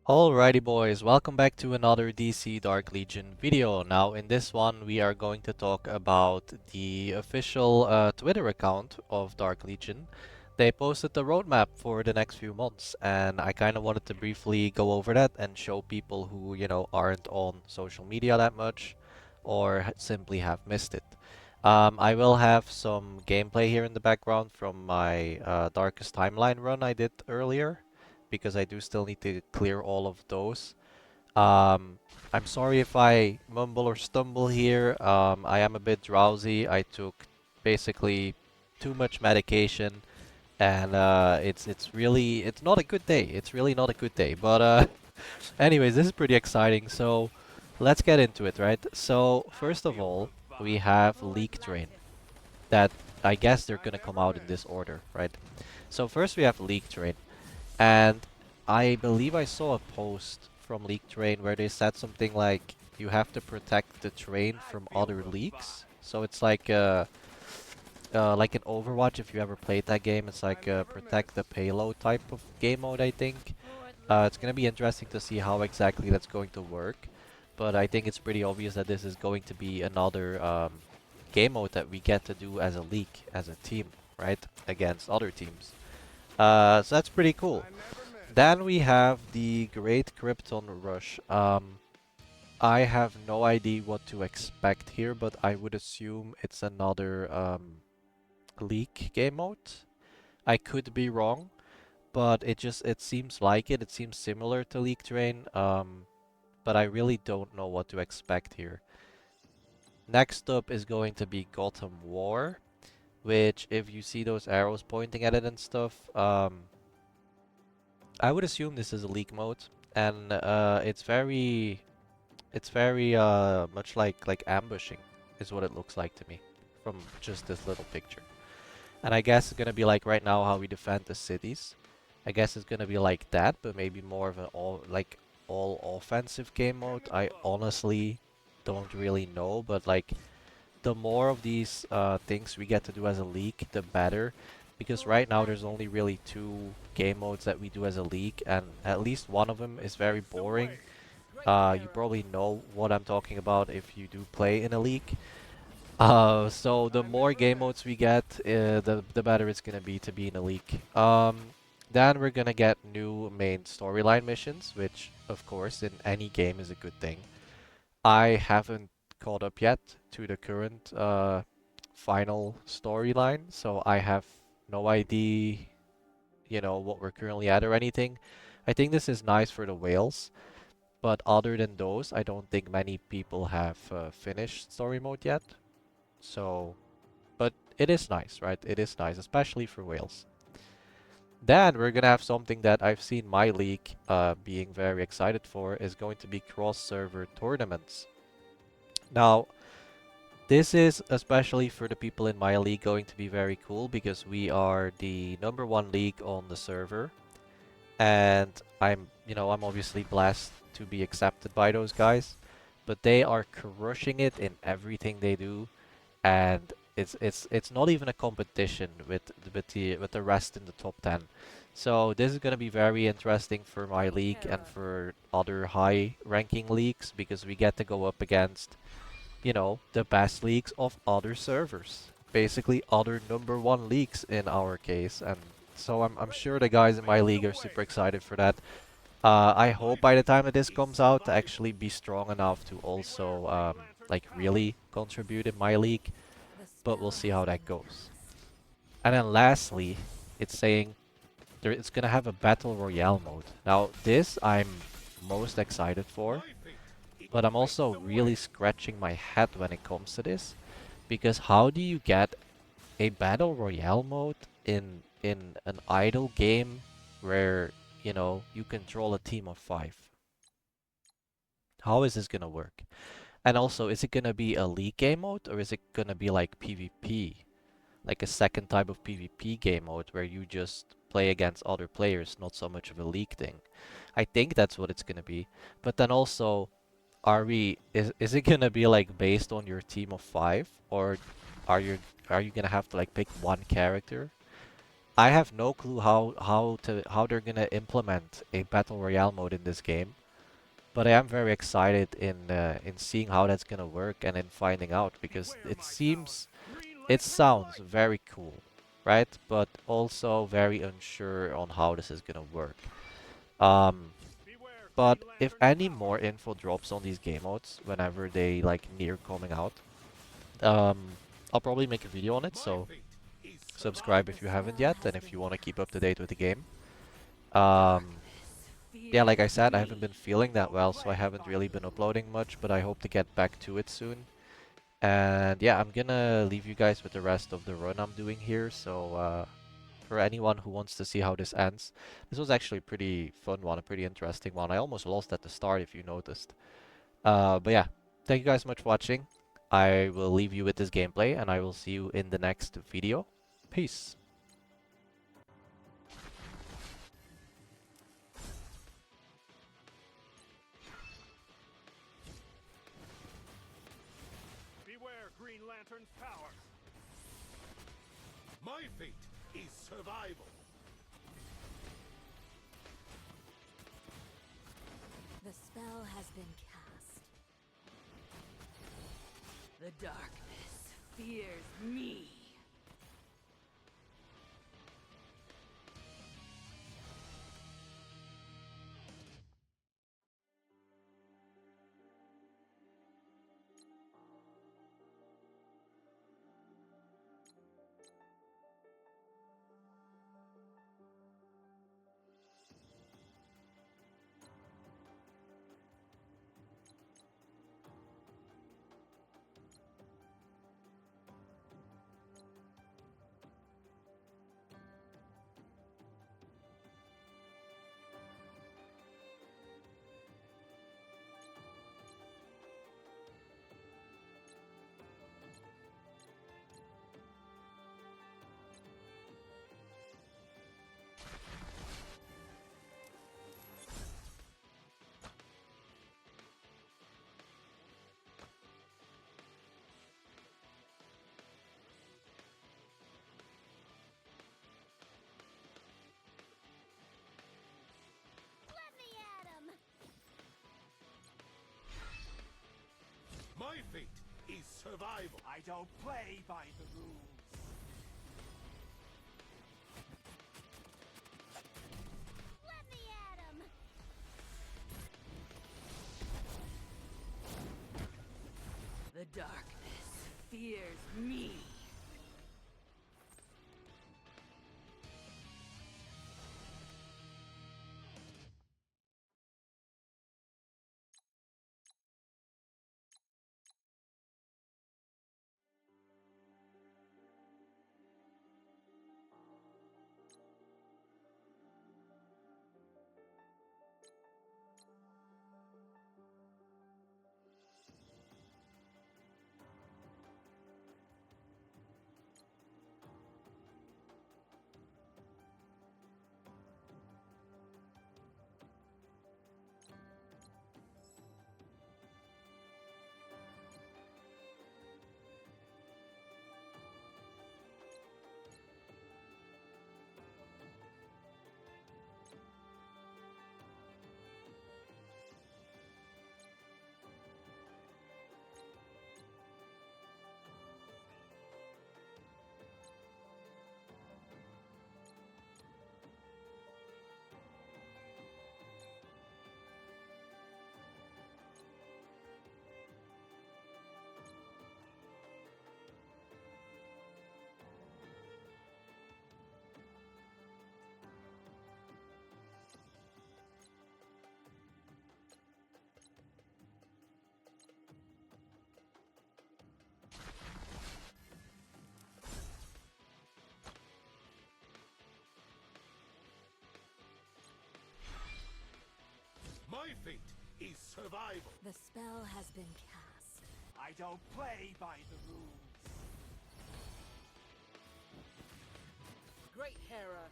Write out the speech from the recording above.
Alrighty boys, welcome back to another DC Dark Legion video. Now in this one we are going to talk about the official Twitter account of Dark Legion. They posted the roadmap for the next few months and I kind of wanted to briefly go over that and show people who, aren't on social media that much or simply have missed it. I will have some gameplay here in the background from my Darkest Timeline run I did earlier because I do still need to clear all of those. I'm sorry if I mumble or stumble here. I am a bit drowsy. I took basically too much medication, and it's not a good day. It's really not a good day. But anyways, this is pretty exciting. So let's get into it, right? So first of all, we have Leak Train. That I guess they're gonna come out in this order, right? So first we have Leak Train. And I believe I saw a post from Leak Train where they said something like you have to protect the train from other leaks. So it's like an Overwatch if you ever played that game. It's like a protect the payload type of game mode, I think. It's gonna be interesting to see how exactly that's going to work. But I think it's pretty obvious that this is going to be another game mode that we get to do as a league, as a team, right? Against other teams. So that's pretty cool. Then we have the Great Krypton Rush. I have no idea what to expect here, but I would assume it's another League game mode. I could be wrong, but it seems like it. It seems similar to League Train, but I really don't know what to expect here. Next up is going to be Gotham War, which if you see those arrows pointing at it and stuff, I would assume this is a league mode, and it's very much like ambushing, is what it looks like to me from just this little picture. And I guess it's gonna be like right now how we defend the cities. I guess it's gonna be like that, but maybe more of an all offensive game mode. I honestly don't really know, but like the more of these things we get to do as a league, the better. Because right now there's only really two game modes that we do as a league, and at least one of them is very boring. You probably know what I'm talking about if you do play in a league. So the more game modes we get, the better it's gonna be to be in a league. Then we're gonna get new main storyline missions, which of course in any game is a good thing. I haven't caught up yet to the current final storyline, so I have no idea, what we're currently at or anything. I think this is nice for the whales, but other than those, I don't think many people have finished story mode yet. So, but it is nice, right? It is nice, especially for whales. Then we're gonna have something that I've seen my league being very excited for is going to be cross-server tournaments. Now, this is especially for the people in my league going to be very cool because we are the #1 league on the server, and I'm obviously blessed to be accepted by those guys, but they are crushing it in everything they do, and it's not even a competition with the rest in the top 10. So this is going to be very interesting for my league and for other high ranking leagues because we get to go up against the best leagues of other servers. Basically, other #1 leagues in our case. And so I'm sure the guys in my league are super excited for that. I hope by the time that this comes out to actually be strong enough to also like really contribute in my league. But we'll see how that goes. And then lastly, it's saying it's gonna have a battle royale mode. Now this I'm most excited for. But I'm also really scratching my head when it comes to this, because how do you get a battle royale mode in an idle game where you control a team of 5? How is this gonna work? And also, is it gonna be a league game mode or is it gonna be like PvP, like a second type of PvP game mode where you just play against other players, not so much of a league thing? I think that's what it's gonna be. But then also, is it gonna be like based on your team of 5, or are you are you gonna have to like pick one character? I have no clue how they're gonna implement a battle royale mode in this game, but I am very excited in seeing how that's gonna work and in finding out because it sounds very cool, right? But also very unsure on how this is gonna work. Um, but if any more info drops on these game modes whenever they like near coming out, um, I'll probably make a video on it. So subscribe if you haven't yet, and if you want to keep up to date with the game. Um, yeah, like I said, I haven't been feeling that well, so I haven't really been uploading much, but I hope to get back to it soon. And yeah, I'm gonna leave you guys with the rest of the run I'm doing here. So for anyone who wants to see how this ends, this was actually a pretty fun one, a pretty interesting one. I almost lost at the start if you noticed. But yeah, thank you guys so much for watching. I will leave you with this gameplay, and I will see you in the next video. Peace. Beware Green Lantern's power. My fate is survival. The spell has been cast. The darkness fears me. My fate is survival. I don't play by the rules. Let me at him! The darkness fears me. My fate is survival. The spell has been cast. I don't play by the rules. Great Hera,